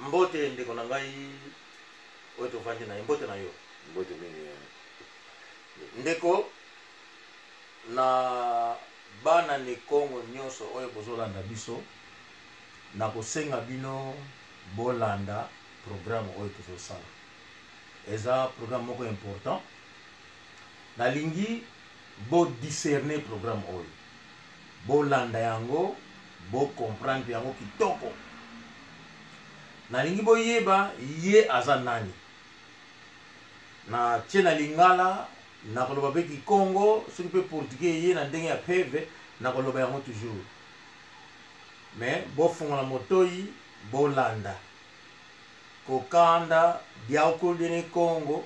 mbote ndeko na ngai oyo tovandi na mbote na yo mbote mingi ndeko na bana ne Congo nyonso oyo bozolanda biso na kosenga bino bolanda programme oyo tozosala eza programme moko important nalingi bo discerner programme oyo bolanda yango bo comprendre yango kitoko nalingi boyeba ye aza nani na tie na lingala na koloba pe Kikongo soki pe portugais ye na ndenge ya peve na koloba yango toujours mais bofungola motoi bolanda kokanda diaokoldene Congo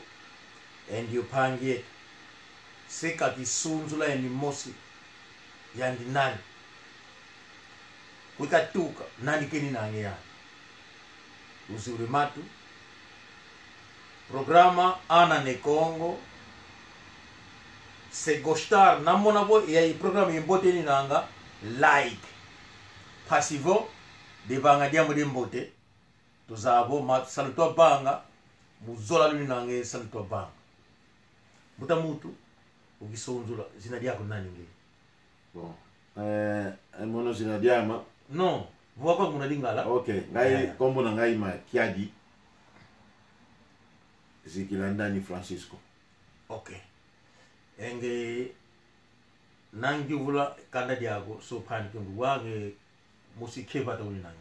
endio pangie seka kisunzula endi mosi yandi nani wikatuka nani keni nange ya uzuri matu programa ana ne Congo se gostar namona bo ya programme yimbote ni nanga like passivo de banga diambo de mbote tozabo ma saluto banga muzola luni nange saluto banga muta mutu ugisonzula zina diako nani nge bon mono zina diama non vuwa kwa muna lingala okay ngai kombo na ngai ma kiadi zikilanda ni Francisco okay enge nangi vula kanda diago so pan kungu wange musike bata uli nangi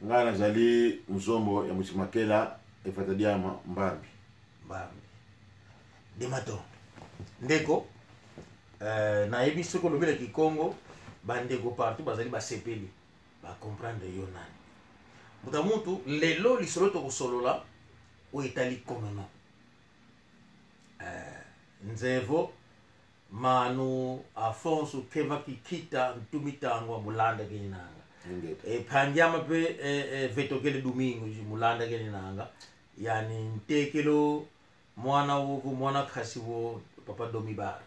ngana zali mzombo ya musimakela efata diama mbambi demato ndeko na ebiso ko lobela Kikongo bandeko partout bazali ba sepeli ba comprendre yo nani muta mutu lelo lisolo to kusolola o itali konono nzevo manu Afonso keva kikita ntumitango mulanda keninanga panjama pe vetokele domingo mulanda keninanga yani ntekelo mwana woku mwana khasiwo papa domibara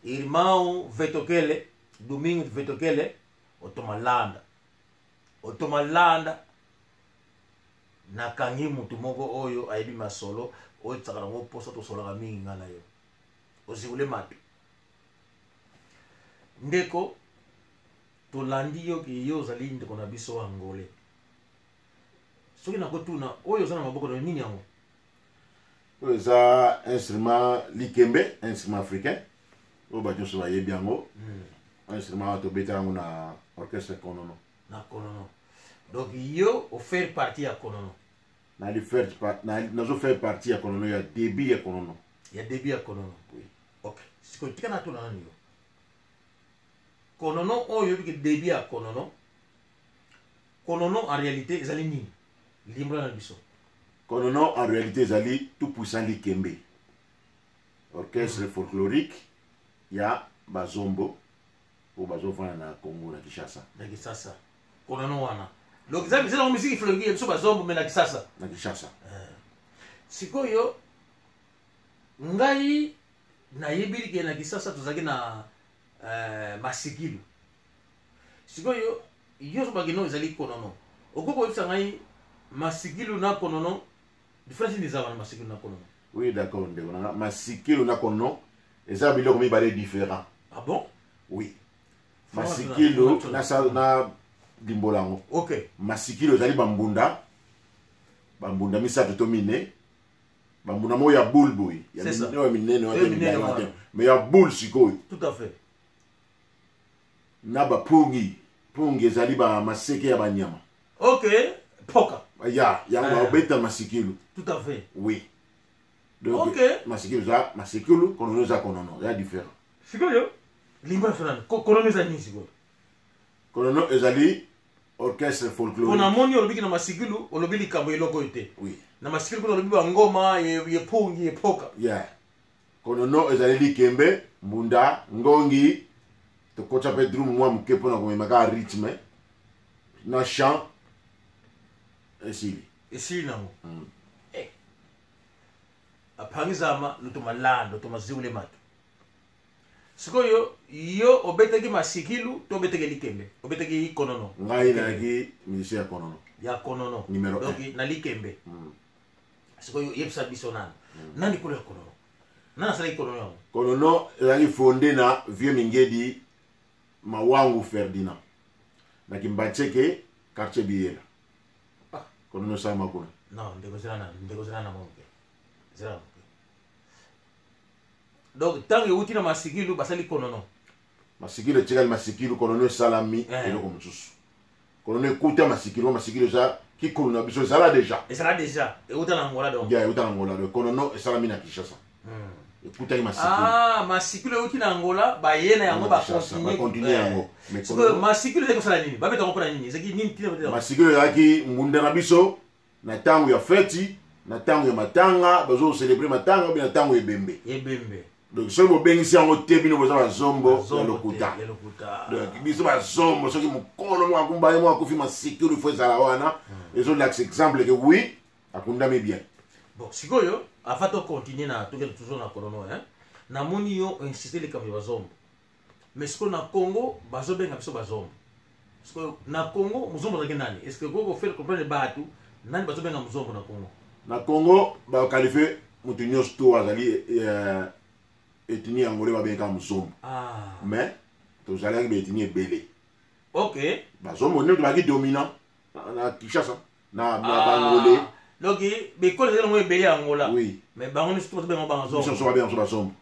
irmão vetokele domingo vetokele otomalanda na kangi mutu moko oyo aibi masolo oyo tsakala ngo posa to sola mingi ngana yo ozibule matu ndeko to landi yo ki yo zali ndeko na biso angole soki na kotuna oyo zana maboko na nini yango oyo za instrument likembe instrument africain o ba joso ba yebi yango instrument to beta yango na orchestre konono donc yo o faire partie ya konono na li faire nazo faire partie ya konono ya début ya konono oui ok siko tika tuna nani yo konono oyo biki début ya konono en réalité ezali nini limbra na biso konono en réalité ezali tout puissant likembe orchestre folklorique ya bazombo o bazofana na Congo na Kinshasa konono wana donc ça c'est la musique folklorique biso bazombo mais na Kinshasa sikoyo ngai na yebili ke na Kinshasa tozaki na masikilu sikoyo yo bagino ezali konono okoko yebisa ngai masikilu na konono différence ni zawa na masikilu na konono oui d'accord ndeko na masikilu na konono eza biloko mibale différent ah bon oui masikilu na dimbolango okay masikilo ezali bambunda misato to mine bambunda mo ya boule ya minene wa mais ya boule sikoyo tout à fait na ba pungi ezali ba maseke ya banyama okay poka ya beta masikilo tout à fait oui donc okay masikilo konono za konono ya différent sikoyo limba fana konono za nini sikoyo konono ezali orchestre folklorique kona moni olobiki na masikilu olobili kambo eloko yote oui na masikilu kuna olobi ba ngoma ye pungi ye poka konono ezali likembe mbunda ngongi to kocha pe drum mwa mkepo na komema ka rythme na chant esili nango apangizama lutomalando tomazule matu sikoyo yo obetaki masikilu to obetaki likembe obetaki konono ngai nayaki musicien ya konono ya konono numéro 1 donc na likembe sikoyo yebisa biso nani nani kolo ya konono nani asalaki konono yango konono ezalaki fonde na vieux mingedi mawangu Ferdinand na Kimbacheke quartier Biela konono sama kuna non ndeko zela na monke zela donc tangi uti na masikilu basali konono masikilu etikali masikilu konono esalami eloko mosusu konono ekuta masikilu eza kikulu na biso ezala deja euta na ngola donc ya euta na ngola donc konono esalami na Kinshasa ekutaki masikilu euti na ngola bayena yango bakontinue yango masikilu ezaki kosala nini babeta mpona nini ezaki nini tina masikilu ezalaki ngunda na biso na ntango ya feti na ntango ya matanga bazocelebre matanga obi na ntango ebembe donc soki bobengisi yango te bino boza bazombo ya lokuta donc biso bazombo soki mokolo moko akumba ye moko akufi masikilu fo ezala wana ezolakisa exemple ke oui akundami bien bon sikoyo afa tocontinue na tokende toujours na konono namoni yo insiste likambo ya bazombo mais sikoyo na Congo bazobenga biso bazombo sikoyo na Congo muzombo azalaki nani est ce que koko faire comprendre bato nani bazobenga muzombo na Congo na Congo bakalifie mutu nyonso to azali etini angolais babengaka muzombo mais tozalaki baetini ebele ok bazombo nde tobaki dominant na Kinshasa na bangolais donc bekolo ezali yango ebele ya ngola oui mais bango nyonso bazobenga bazombo biso babenga bazombo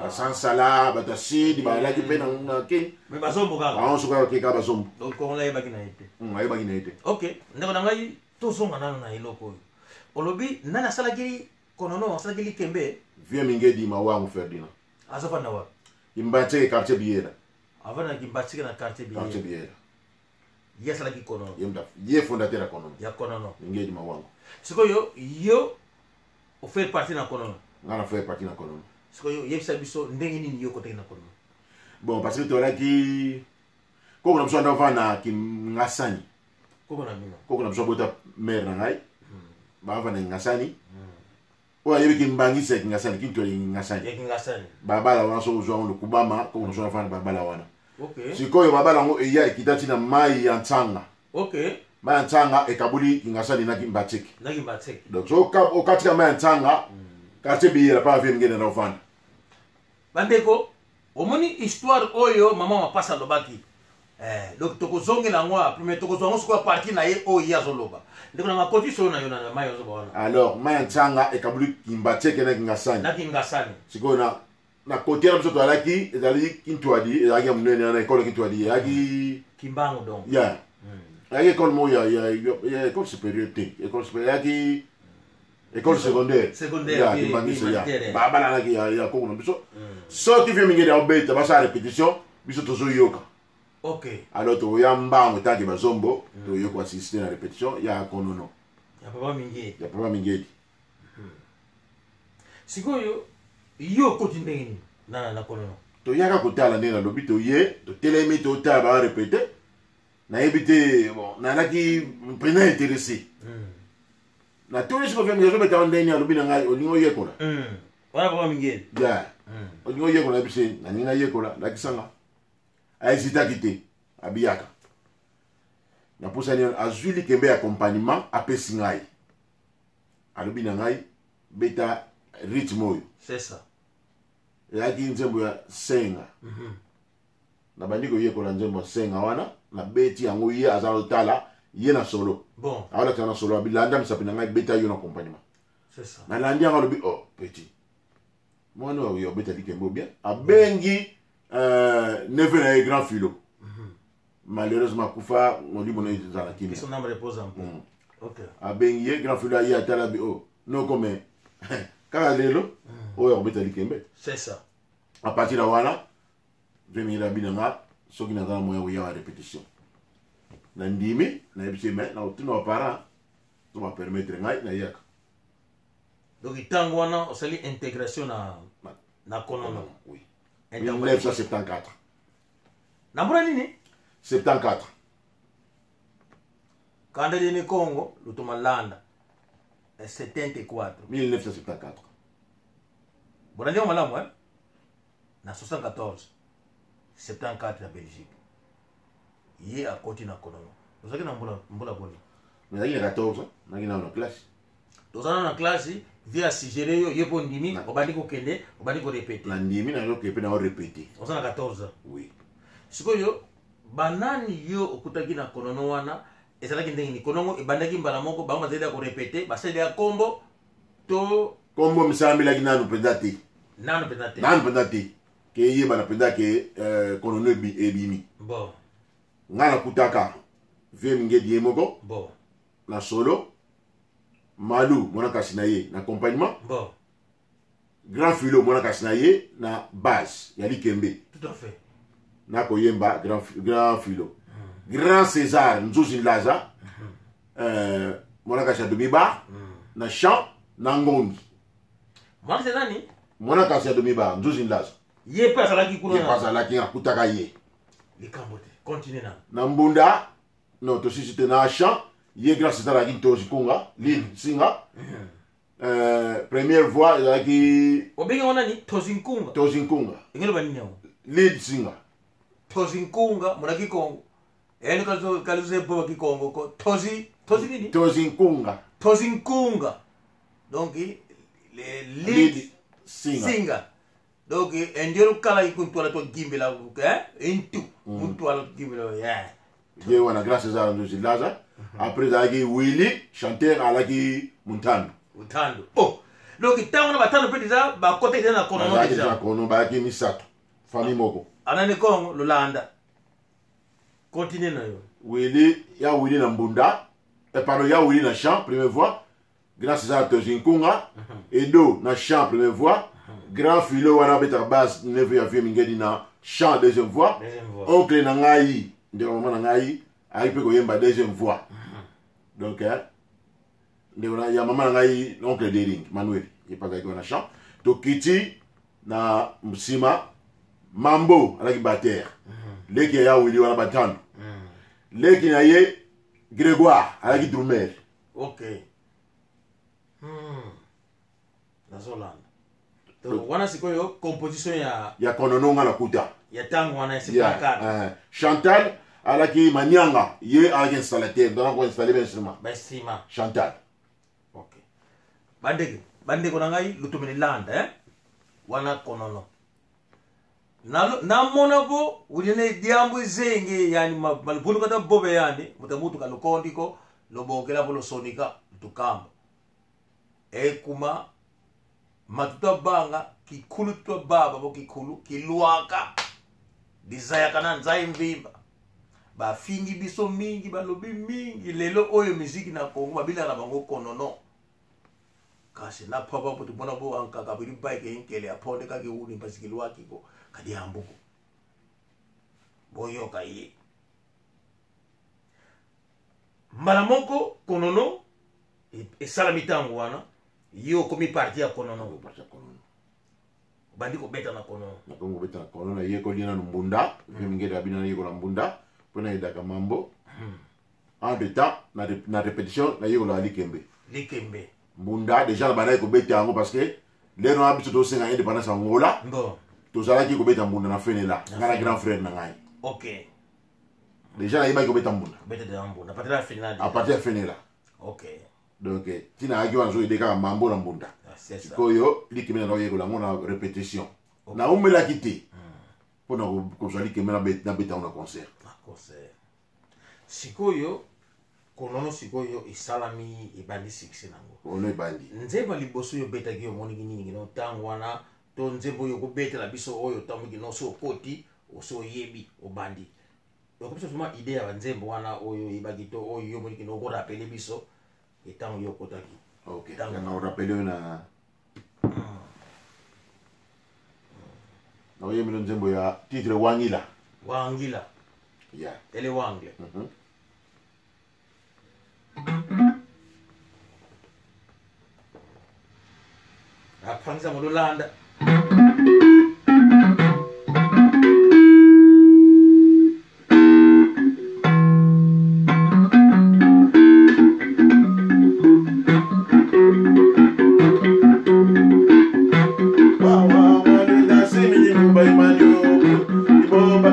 basansala batasidi balaki mpe na keni mais bazombo kaka bango soka keka bazombo donc kongo ayebaki na ye te ayebaki na ye te ok ndeko na ngai tozonga nano na eloko oyo olobi nani asalaki konono asalaki likembe vieux mingedi mawangu Ferdinand azofanda wa Kimbacheke quartier Biela avana Kimbacheke na quartier Biela ye asalaki konono ye fondateur ya konono ya konono mingedi mawangu sikoyo yo ofaire partie na konono nga na faire partie na konono sikoyo yebisa biso ndenge nini yo koteki na konono bon parce que tolaki koko na biso anda ovanda Kingasani koko na biso abota maire na ngai baavanda Kingasani oyo ayebiki mbangisi ya Kingasani kintu ya Kingasani babala wana so ozwa ngo lokubama koko na biso avanda babala wana sikoyo babala yango eya ekita ntina mai ya ntsanga mai ya ntsanga ekabuli Kingasani na Kimbacheke donc so okatika mai ya ntsanga quartier Biela pa avie mingene na ovanda bandeko omoni histoire oyo mama mapasa alobaki donc tokozongela yango premier tokozwa yango sikoyo parti na ye oyo ye azoloba ndeko na makoti soyo na yo na mai ozoba wana alors mai ya ntsanga ekabuli Kimbacheke na Kingasani sikoyo na kote na biso toalaki ezali Kintwadi ezalaki ya monene na ekole Kintwadi ezalaki Kimbangu donc ya ezalaki ekole moko ya ekole supérieure te ekole supérieure ezalaki école secondaire Kimbangisi ya babalanaki ya koko na biso soki vie mingedi aobeta basala répétition biso tozoyoka ok alors toya mbango tanke bazombo toyoka asiste na répétition ya konono ya papa mingedi sikoyo yo koti ndenge nini na konono toyaka kotala ndenge nalobi toye totelemi totala barépété nayebi te bon nalaki mpena intéressé na toni siko vie mingedi azobeta ndenge nini alobi na ngai olingi oyekola wana papa mingedi ya olingi oyekola yebi se naningi nayekola lakisanga ahésitaki te abiyaka napusani azwi likembe ya accompagnement apesi ngai alobi na ngai beta rythme oyo c'est ça ezalaki nzembo ya senga nabandi koyekola nzembo ya senga wana nabeti yango ye aza kotala ye na solo bon aolakisa na solo abilanda misapi na ngai beta yo na accompagnement c'est ça nalandi yango alobi oh petit mwana oyo obeta likembe bien abengi neve na ye grand philo malheureusement kufa molimo na ye ezala kimia son âme repose en paix ok abengi ye grand philo aye atala bi oh noko me kaka lelo oyo akobeta likembe c'est ça à partir de wana vemingela binanga soki naza na moya koya wa répétition na ndimi nayebisi me na otuna baparent to bapermettre ngai nayaka donc ntango wana osali intégration na konono oui 1974 na mbona nini 74 kanda deni Congo lutuma landa 74 1974 bona ndio malamu na 74 74 ya Belgique. Yé à côté na konono. Vous avez na mbula boni. Mais il y a 14, on a une classe. Dans la classe, via sigérer yo yepo ndimi, obandi ko kende, obandi ko répéter. La ndimi na yo kepe na répéter. On a 14 ans. Oui. Sikoyo banani yo okutaki na konono wana, ezalaki ndenge ni konongo ebandaki mbala moko bango bazali ko répéter, basali ya kombo to kombo misambi la kinanu pendati. Nanu pendati. Nanu pendati. Ke ye bana pendaki konono ebimi. Bon. Ngana kutaka vie mingedi yemoko. Bon. Na solo. Malou, mwana kasinaye na accompagnement. Bon. Grand Philo, mwana kasinaye na base. Yali Kembe. Tout à fait. Na koyemba Grand Philo. Grand César, Nzouzin Laza. Mwana kasinaye Domiba. Na chant, na ngongi. Mwana c'est nani? Mwana kasinaye Domiba, Nzouzin Laza. Ye pas la ki kuna. Ye pas la ki na kutaka ye. Les kambote. Continue na. Na mbunda, non, to si c'était na chant. Ye grâce à la Tozi Kunga, lead singer. Première voix, il y a qui. Obenga wana ni Tozinkunga. Tozinkunga. Ingelo bani nyao. Lead singer. Tozinkunga, mwana Kikongo. Eno kaluze boba Kikongo ko Tozi nini? Tozinkunga. Tozinkunga. Donc le lead singer. Donc endioro kala ikuntwala to gimbela intu. Muntwala gimbela yeah. Ye wana grâce à la Nzozi Laza. Après il y a Willy, chanteur à la qui Muntando. Muntando. Oh, donc il t'a on a battu le déjà, bah côté de la Konono déjà. La Konono bah qui Misato, famille moko. Anane Kong, Lolanda. Continue na yo. Willy, ya Willy na mbunda. Et pardon, ya Willy na chant première voix. Grâce à Tozinkunga. Edo na chant première voix. Grand Philo wana beta basse neuf ya vieux mingedi na chant deuxième voix. Oncle na ngai, ndio mama na ngai. Aïe peut koyemba deuxième voix. Donc il y a maman ngai oncle Dering Manuel il pas gagné na chant to kiti na msima mambo alaki batteur leki ya Willy wana batano leki na ye Grégoire alaki drummer. OK. Na Zolanda. Donc wana sikoyo composition ya konono ngana kuta ya tango wana c'est Chantal alaki manyanga ye alaki installateur donc on installer l'instrument instrument Chantal. OK. Bande ko ngai lutumini land wana konono na mona bo uline diambu zenge yani malbunu kata bobe yani mutamutu kalokondiko lobokela bolo sonika tukamba kuma matuta banga kikulu to baba bo kikulu kiluaka desire kana nzai mvimba ba fingi biso mingi balobi mingi lelo oyo muziki na Kongo babila na bango konono kasi na papa putu bona bo anka kabiri bike enkele aponde kake uni basikili waki ko kadi ambuko boyo kaye malamoko konono e sala mitango wana yo komi parti ya konono bandi ko beta na konono na Kongo beta na konono ye ko lina mbunda mingere abina ye ko na mbunda pona idaka mambo en de temps na répétition na yego la likembe mbunda déjà la bana ko beta yango parce que les no habitu to senga indépendance Angola bon to sala ki ko beta mbunda na fenela ngana grand frère na ngai. OK. Déjà la iba ko beta mbunda de mbunda partir la finale à partir fenela. OK. Donc tina agi wanzo ideka mambo na mbunda c'est ça koyo likembe na yego la ngona répétition na umela kiti pona ko zali kemela na beta na concert. Sikoyo konono sikoyo isalami ibandi 6 nango ono ibandi nzeba liboso yo beta ki yo moni kinini no tango wana to nzebo yo ko beta la biso oyo tango kino so koti oso yebi obandi donc biso suma idée ya nzembo wana oyo ibagi to oyo yo moni kino ko rappeler biso etango yo kotaki. OK na rappeler na na oyo mino nzembo ya titre Wangila yeah ele wangle apangiza mololanda wow wow wow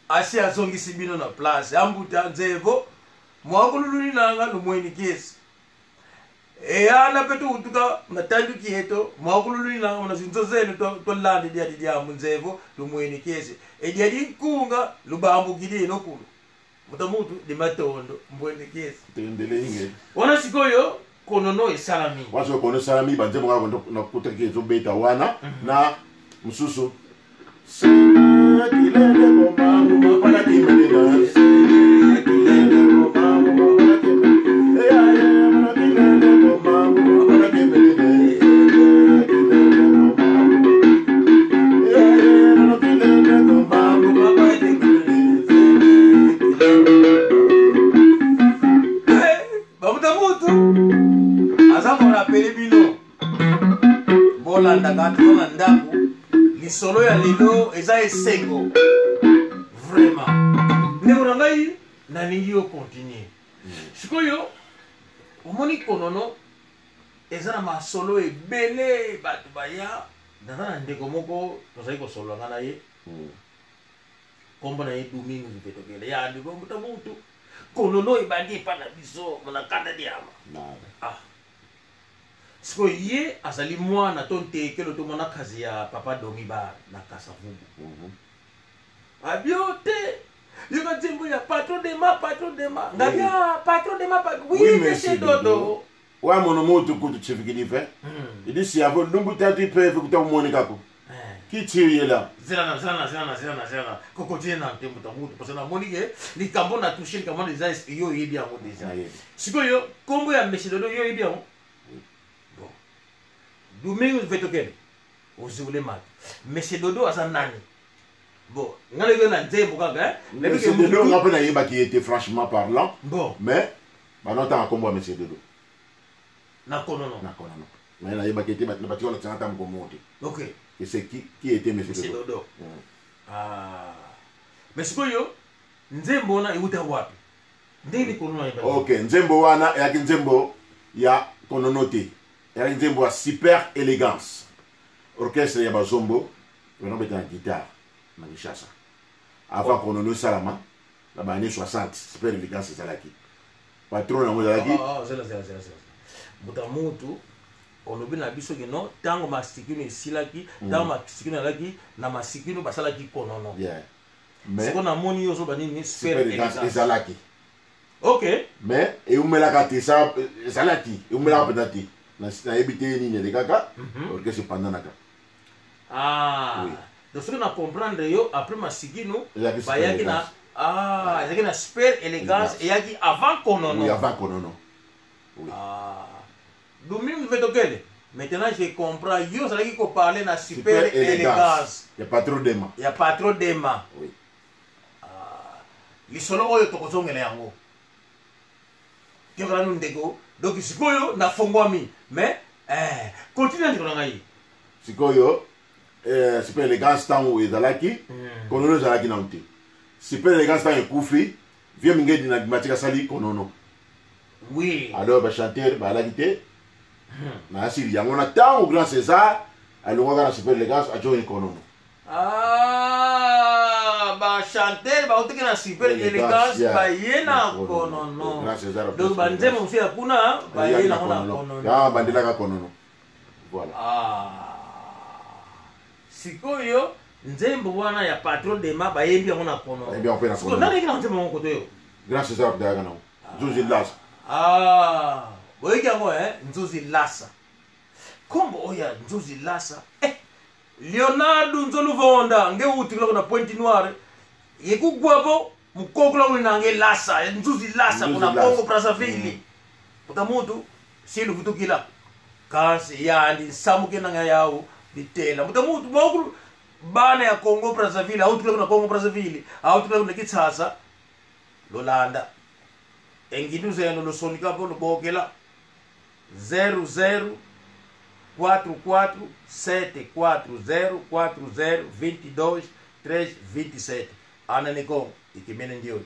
asi azongisi bino na place ambuta nzevo mwakululuni nanga lumweni kesi eyana petu utuka matanduki yeto mwakululuni nanga mna zinzo zenu to landi dia munzevo lumweni kesi edia dinkunga lubambukili nokulu mutamutu di matondo mbweni kesi tendele inge wana sikoyo konono esalami wazo kono salami banzemo ngako na kutakezo beta wana na msusu kilele bomba para kimele solo ya lilo eza esengo vraiment ndeko na ngai nalingi yo continuer sikoyo omoni konono eza na masolo ebele bato baya naza na ndeko moko tozali kosolola nga na ye kombo na ye Domingo Vipetokele ya ndeko muta mutu konono ebandi epa na biso na kanda diama siko ye azali mwana to ntekelo to mona kazi ya papa Domiba na Kasavubu abio te yoka tembo ya patron de ma ngabia patron de ma oui monsieur Dodo wa mono moto kutu chifikidi fe idi si avo lumbu tatu pe fe kuta moni kako ki tiri là zela kokoti na tembo ta mutu parce na moni ke li kambo na toucher kambo des ailes yo yebi yango déjà siko yo kombo ya monsieur Dodo yo yebi yango Domingo Vipetokele ozivule mati monsieur Dodo asa nani bon ngale yo na nzembo kaka monsieur Dodo ngapena yeba qui était franchement parlant bon mais banota akombo monsieur Dodo na konono mais na yeba qui était na bati on tsanta mkomote OK et c'est qui était monsieur Dodo mais sikoyo nzembo na iuta wapi ndeni konono yeba OK nzembo wana ya nzembo ya kononote ya nzembo a super élégance orchestre ya bazombo on met en guitare na Kinshasa avant konono salama la année 60 super élégance zalaki patron na mozalaki zela mutamutu olobi na biso ke no tango masikino esilaki tango masikino alaki na masikino basalaki konono mais c'est qu'on a moni yo so banini super élégance ezalaki OK mais et umelaka te ça ezalaki umelaka peut-être na ebité nini de kaka orchestre pendant naka donc ce qu'on a comprendre yo après masikino bayaki na yaki na super élégance et yaki avant konono oui avant konono oui Domingo Vipetokele maintenant je comprends yo ça qui ko parler na super élégance ya patron dema oui lisolo oyo tokozongela yango kekala ndeko donc sikoyo na fongwami mais continue ndiko na ngai sikoyo super élégance tango ezalaki konono ezalaki na mte super élégance tango ekufi vie mingedi na matika sali konono oui alors ba chanteur ba alaki na asiri yango na tango grand César alongaka na super élégance a join konono ba chanteur ba oteke na super élégance ba yena konono donc ba nzema mfia kuna ba yena konono ya bandela ka konono voilà sikoyo nzembo wana ya patron de ma ba yembi yango na konono bien on sikoyo nani kina nzembo moko to yo grand César daga na Nzuzi Lasa boyeki yango Nzuzi Lasa kombo oya Nzuzi Lasa Leonardo Nzoluvonda nge utikilako na Pointe Noire yekugwabo mukokula ulinange Lasa Nzuzi Lasa kuna Congo Brazzaville utamutu silu kutukila kasi yandi samuke nanga yawo bitela mutamutu bokulu bana ya Congo Brazzaville awutukela kuna Congo Brazzaville awutukela kuna Kinshasa lolanda engidu zeno lo sonika po lo bokela 00 44 740 40 22 3 27 ana niko ikimene ndio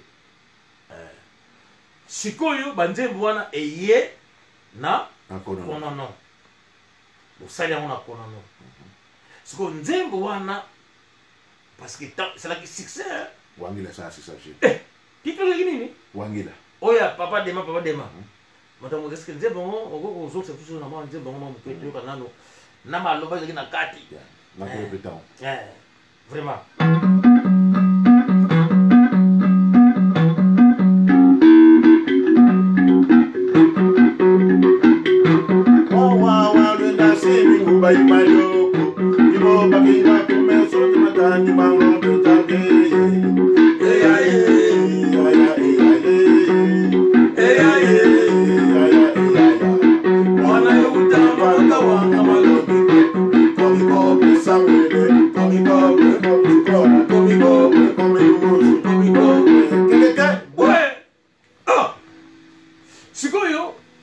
sikoyo banzembo wana eye na konono usali ona konono siko nzembo wana parce que c'est là qui succès wangila ça c'est ça kitu nini wangila oya papa dema matamu est-ce que nzembo ngo ozote tuzo na mwa nzembo ngo mkwetu kanano na maloba zaki na kati na répétant vraiment Bye Mayoko, Ibo Bakiwa Kumeso, Matani Mango, Tutake,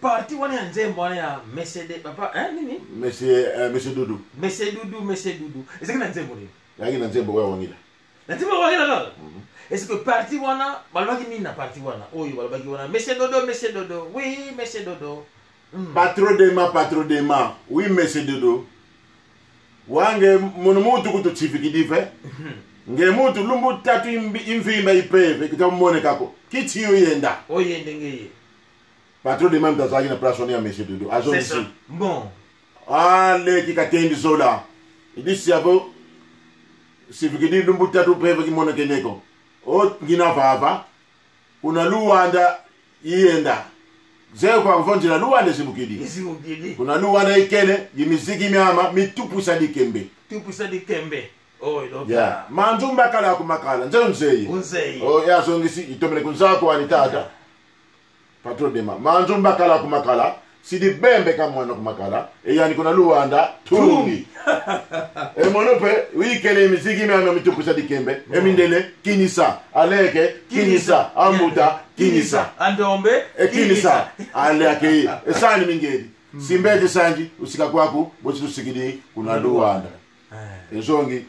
parti wana ya nzembo wana ya Mesede papa nini Monsieur Doudou est-ce que na nzembo nini yaki na nzembo wa wangila na nzembo wangila kala est-ce que parti wana balobaki nini na parti wana oyo balobaki wana Monsieur Dodo oui Monsieur Dodo patro dema oui Monsieur Dodo wange mutu kuto chifikidife nge mutu lumbu tatu imvimba ipeve kitamone kako kitiyo yenda oyende ngeye patron de même dans la place on est à Monsieur Dodo azon ici bon allez qui katendi zola il dit si avo si vous dites lumbu tatu preve ki mona keneko o ngina vava kuna luwanda yenda zeo kwa mfonjira luwanda zibukidi kuna luwanda ikene yimiziki myama mitupusa dikembe oh donc ya manzumba kala kumakala nzeo nzei oh ya zongisi itomele kunzako wanitata patron de manzumba kala kumakala sidi bembe kama mwana kumakala yani kuna luwanda tungi monope wikele miziki myama mitupusa dikembe emindele kinisa aleke kinisa amuta kinisa andombe kinisa aleke esani mingedi simbeje sanji usika kwaku bochitu sikidi kuna luwanda ezongi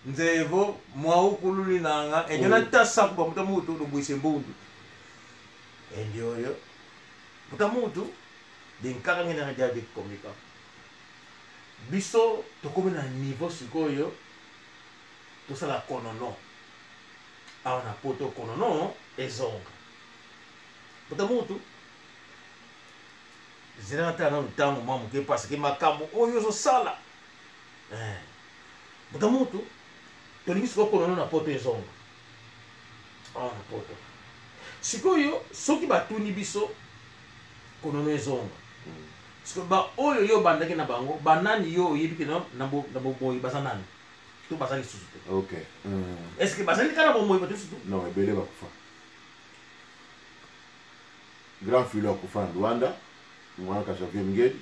nzevo mwaukululi nanga enyona tasakuba mutamutu nubwise mbundu endioyo mutamutu dinkaka ngena ngajabi komika biso tokomi na niveau sikoyo tosala konono awa na poto konono ezonga mutamutu zirata na ntango mwa muke parce que makambo oyo zosala mutamutu tolingi sikoyo konono na poto ezonga awa na poto sikoyo soki batuni biso konono ezonga sikoyo ba oyo yo bandaki na bango banani yo oyebi ke na boboyi baza nani to baza lisusu te ok est ce que bazali kaka na bomoyi bato lisusu non ebele bakufa grand filo akufa na Rwanda mwana Kasavie Mngedi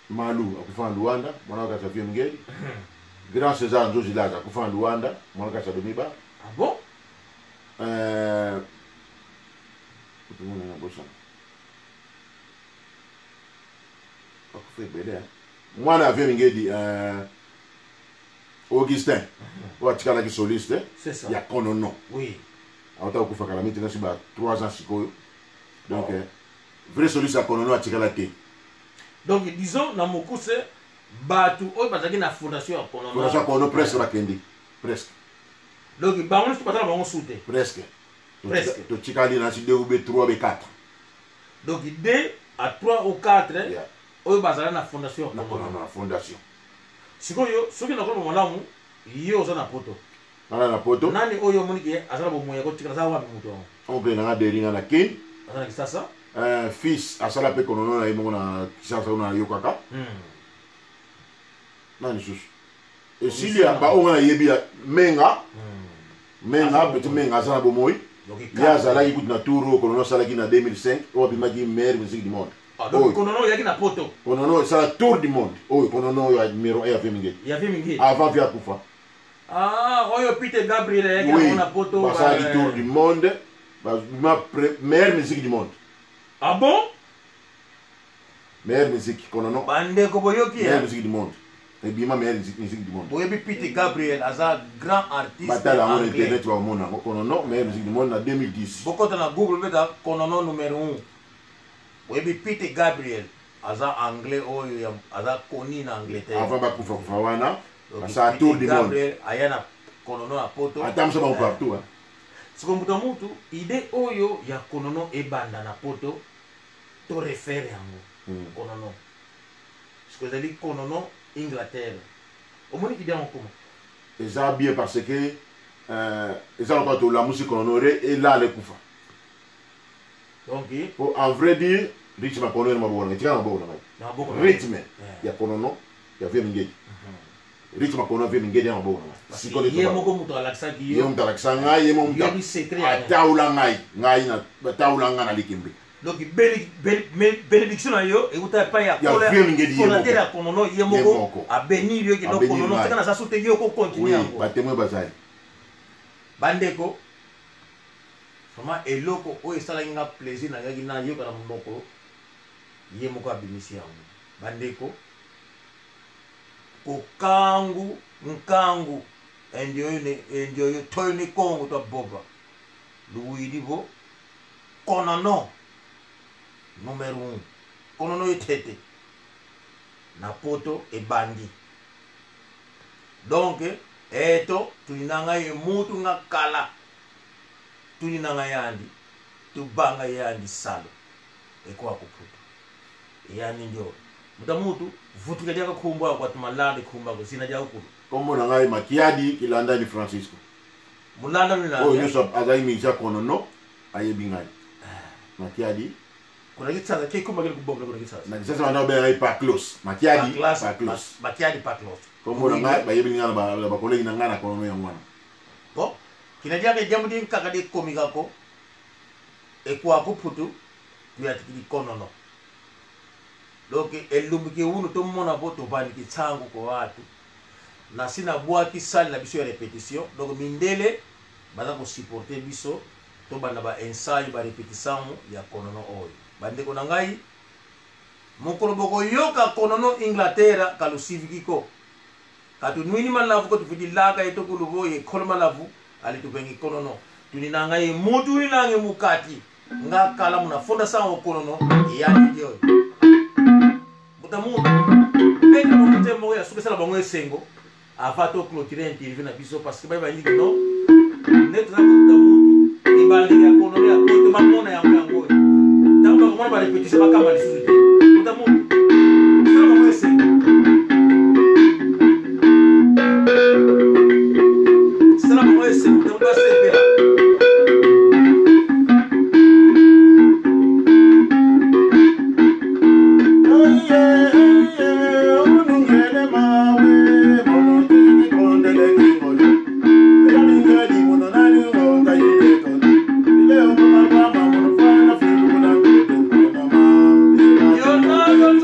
Malu akufa na Rwanda mwana Kasavie Mngedi grand César Nzozi Laza akufa na Rwanda mwana Kasadomiba ah bon akufa ebele mwana Avie Mngedi Augustin watikala ki soliste ya konono oui auta okufa kala miti na siba 3 ans sikoyo donc vrai soliste ya konono atikala te donc disons na mokuse batu oyo bazaki na fondation ya konono presque bakendi presque donc bango tu patala bango soute presque Presque. To chikali na si 2 ou 3 ou 4. Donc 2 à 3 ou 4 oyo bazala na fondation na fondation. Sikoyo soki na komo malamu yo oza na poto. Na poto. Nani oyo moniki azala bomoya ko tikala za wa muto. On peut na deringa na kin. Azala kisasa. Fils asala pe konono na imongo na kisasa na yokaka. Nani sus. Et s'il y a ba on a yebi menga. Menga petit menga azala bomoy. Ya azala ikut na touro konono sala ki na 2005 o bimaki meilleure musique du monde. Donc konono yaki na poto. Konono sala tour du monde. Oh konono ya numéro 1 ya Femingue. Ya Femingue. Avant via kufa. Ah, oyo Peter Gabriel yaki na poto. Ba sala tour du monde. Ma meilleure musique du monde. Ah bon? Meilleure musique konono. Bande ko boyoki meilleure musique du monde. Et bien ma meilleure musique du monde. Boyebi Peter Gabriel aza grand artiste. Batala on internet wa mona konono meilleure musique du monde en 2010. Bokota na Google beta konono numéro 1. Boyebi Peter Gabriel aza anglais oyo aza koni na Angleterre. Avant ba kufa wana. Ça tour du monde. Gabriel ayana konono a poto. Attends ça va partout hein. Sikombuta mutu ide oyo ya konono ebanda na poto to refere yango konono. Sikozali konono Inglaterre. Omoni ide en comment? Et ça bien parce que ils ont encore la musique konono et là les kufa. Donc en vrai dire rythme konono ma bona, tu as na bona. Rythme ya konono ya Femingue. Rythme konono Femingue ya bona. Si ko ye moko muto alaksa ki yo muto alaksa ngai ye muto ataula ngai na taula ngana likimbi. Donc bénédiction na yo ekuta pa ya kola fondateur ya konono ye moko a bénir yo ki donc konono tekana sa soute yo ko continuer yango. Ba témoin bazali. Bandeko vraiment eloko o esala nga plaisir na yaki na yo kana mboko ye moko abimisi yango. Bandeko ko nkangu enjoy toyne kongo to boba luidibo konono numéro 1 konono yetete na poto e bandi donc eto tulinanga ye mutu nga kala tulinanga yandi tubanga yandi salo e kwa kuputa yani ndio mutamutu vutuka jaka kumbwa kwa tumalande kumba ko sina jaku comme on a makiadi kilanda ni Francisco mulanda ni na oh yoso azai mija konono ayebingai makiadi kuna kitsaza ke kumba ke kubonga kuna kitsaza na kitsaza wana be pas close makiadi pas close makiadi pas close comme on a bayebinga ba kolegi na ngana konono ya mwana bon kinadia ke jamu din kakade komika ko e kwa kuputu tuyatikidi konono. Donc elumbuki unu to mona boto bandiki tsangu kwa watu na sina bwaki sali na biso ya répétition. Donc mindele baza ko supporter biso to banda ba ensayo ba répétition ya konono oyo bandeko na ngai mokolo boko yoka konono Inglaterre kalusivikiko katu nwini malavu ko tufidi laga eto kulubo ye kolma lavu ali tubengi konono tulina ngai mutu ilange mukati nga kala muna fonda sango konono yani dio mutamu peka monte mo ya sukesa la bango esengo avato clôturer interview na biso parce que ba ba ndiki no net na mutamu ibali ya konono ya kote mamona ya ngo tamba ko ba répétition ba kama lisuzu mutamu sala bango esengo sala bango esengo mutamu ba sepera. No,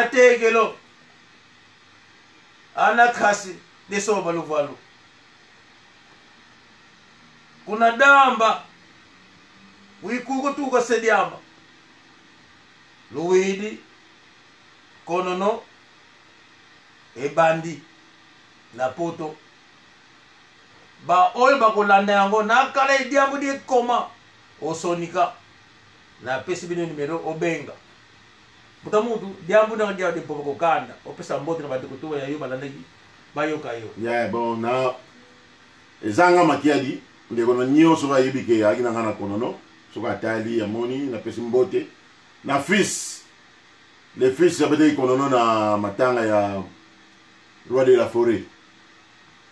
ategelo anakasi desoba luvalu kuna damba wikuko tuko sediama luwidi konono ebandi na poto ba oyo bakolanda yango nakala ediambo di koma osonika na pesi bino numero obenga mutamutu diambo na dia de popo kanda opesa mbote na badiko to ya yo balandaki bayoka yo ya bon na ezanga makiadi ndeko no nyonso ba yibike akina ngana konono soka tali amoni na pesi mbote na fils le fils abete konono na matanga ya roi de la forêt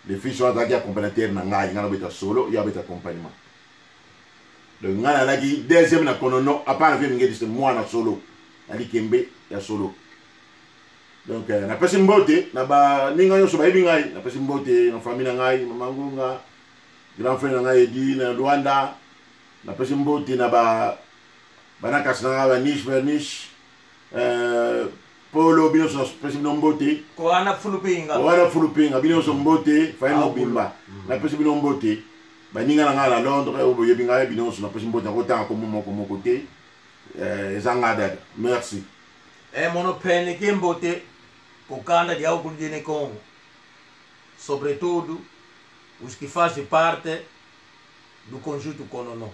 les fils sont attaqués accompagnateur na ngai ngana beta solo ya beta accompagnement donc ngana laki deuxième na konono apana fe ngedi c'est moi na solo ali kembe ya solo donc na pesi mbote na ba ninga yo so ba yebi ngai na pesi mbote na famille na ngai mamangunga grand frère na ngai di na Rwanda na pesi mbote na ba bana kasna ba niche verniche Polo bino so pesi bino mbote ko ana fulupinga bino so mbote fa no bimba na pesi bino mbote baninga na ngala Londres o boyebi ngai bino so na pesi mbote ko ta ko moko te ezanga dada merci mono pene que mbote ko kanda dia o kundine Congo sobretudo os que fazem parte do conjunto Konono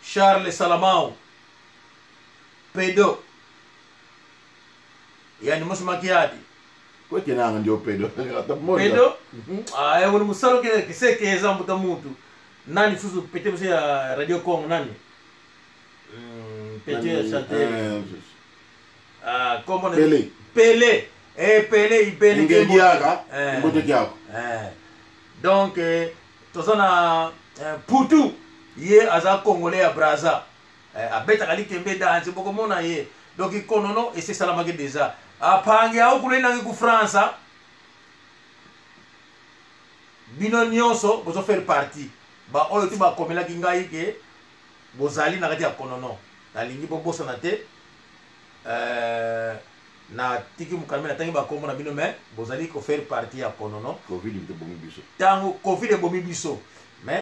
Charles Salamão Pedo yani mosu makiadi kwa kina ndio pedo pedo wani musalo ke seke example ta mutu nani susu pete mse ya Radio Congo nani pete ya chanter comment Pelé Pelé ngiaka mbote kyako donc tozana Putu ye aza congolais ya Braza abeta kali kembe danse boko mona ye donc Konono et c'est salamaki déjà apange au kulena ngi ku France bino nyonso bozo faire partie ba oyo tu ba komela kingai ke bozali na kati ya Konono na lingi bobosa na te na tiki mukamela tangi ba komona bino mais bozali ko faire partie ya Konono Covid de bomi biso tango Covid de bomi biso